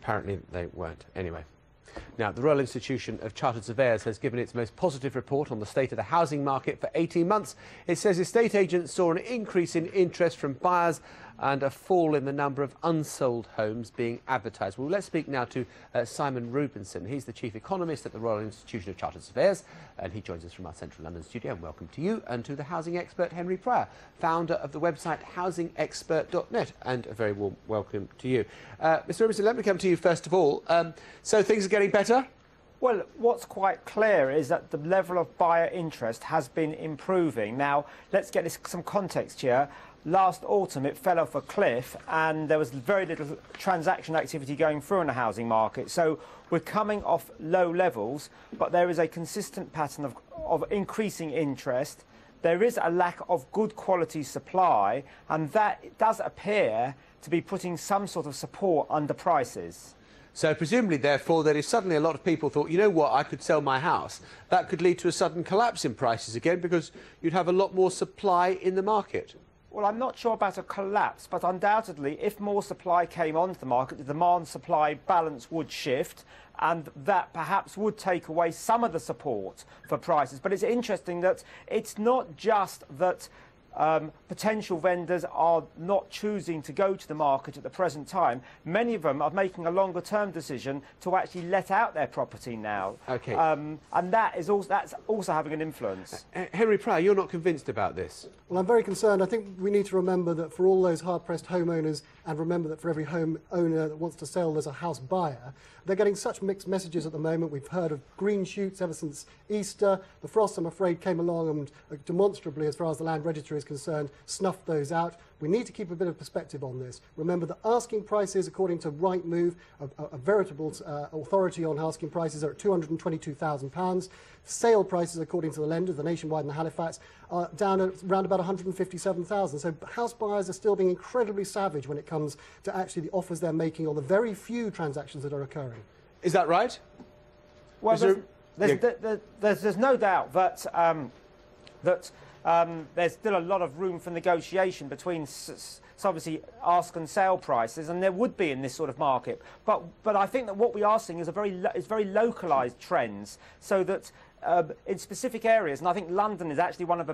Apparently they weren't. Anyway. Now, the Royal Institution of Chartered Surveyors has given its most positive report on the state of the housing market for 18 months. It says estate agents saw an increase in interest from buyers and a fall in the number of unsold homes being advertised. Well, let's speak now to Simon Rubinson. He's the Chief Economist at the Royal Institution of Chartered Surveyors, and he joins us from our central London studio. And welcome to you, and to the housing expert Henry Pryor, founder of the website housingexpert.net, and a very warm welcome to you. Mr. Rubinson, let me come to you first of all. So things are getting better? Well, what's quite clear is that the level of buyer interest has been improving. Now, let's get some context here. Last autumn, it fell off a cliff and there was very little transaction activity going through in the housing market. So we're coming off low levels, but there is a consistent pattern of increasing interest. There is a lack of good quality supply, and that does appear to be putting some sort of support under prices. So presumably, therefore, that if suddenly a lot of people thought, you know what, I could sell my house, that could lead to a sudden collapse in prices again because you'd have a lot more supply in the market. Well, I'm not sure about a collapse, but undoubtedly, if more supply came onto the market, the demand-supply balance would shift, and that perhaps would take away some of the support for prices. But it's interesting that it's not just that potential vendors are not choosing to go to the market at the present time. Many of them are making a longer-term decision to actually let out their property now. Okay. And that's also having an influence. Henry Pryor, you're not convinced about this? Well, I'm very concerned. I think we need to remember that for all those hard-pressed homeowners, and remember that for every home owner that wants to sell, there's a house buyer. They're getting such mixed messages at the moment. We've heard of green shoots ever since Easter. The frost, I'm afraid, came along and demonstrably, as far as the Land Registry is concerned, snuffed those out. We need to keep a bit of perspective on this. Remember that asking prices, according to Rightmove, a veritable authority on asking prices, are at £222,000. Sale prices, according to the lenders, the Nationwide and the Halifax, are down at around about £157,000. So house buyers are still being incredibly savage when it comes to actually the offers they're making on the very few transactions that are occurring. Is that right? Well, there's no doubt that there's still a lot of room for negotiation between obviously ask and sale prices, and there would be in this sort of market. But I think that what we are seeing is very localised trends, so that in specific areas, and I think London is actually one of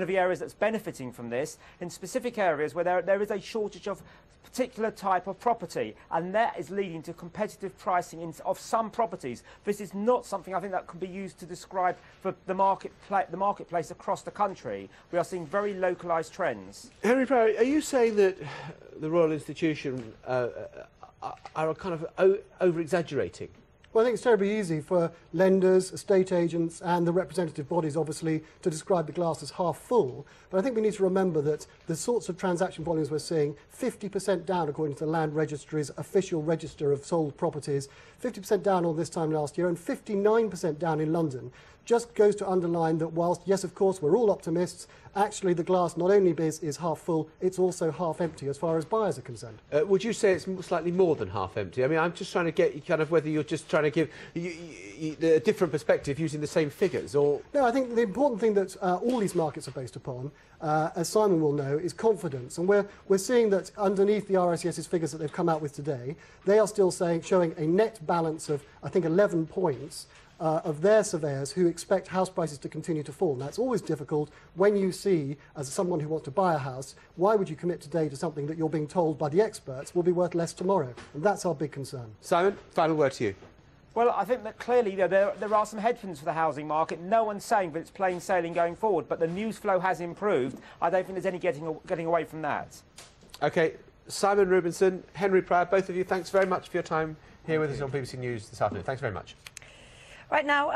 the areas that's benefiting from this, in specific areas where there is a shortage of particular type of property, and that is leading to competitive pricing of some properties. This is not something I think that can be used to describe for the marketplace across the country. We are seeing very localised trends. Henry Pryor, are you saying that the Royal Institution are kind of over-exaggerating? Well, I think it's terribly easy for lenders, estate agents and the representative bodies, obviously, to describe the glass as half full. But I think we need to remember that the sorts of transaction volumes we're seeing, 50% down according to the Land Registry's official register of sold properties, 50% down on this time last year and 59% down in London, just goes to underline that whilst, yes, of course, we're all optimists, actually the glass not only is half full, it's also half empty as far as buyers are concerned. Would you say it's slightly more than half empty? I mean, I'm just trying to get kind of whether you're just trying to give a different perspective using the same figures, or... No, I think the important thing that all these markets are based upon, as Simon will know, is confidence. And we're seeing that underneath the RICS's figures that they've come out with today, they are still showing a net balance of, I think, 11 points of their surveyors who expect house prices to continue to fall. Now, it's always difficult when you see, as someone who wants to buy a house, why would you commit today to something that you're being told by the experts will be worth less tomorrow? And that's our big concern. Simon, final word to you. Well, I think that clearly there are some headwinds for the housing market. No one's saying that it's plain sailing going forward, but the news flow has improved. I don't think there's any getting away from that. OK, Simon Rubinson, Henry Pryor, both of you, thanks very much for your time here with us on BBC News this afternoon. Thanks very much. Right now,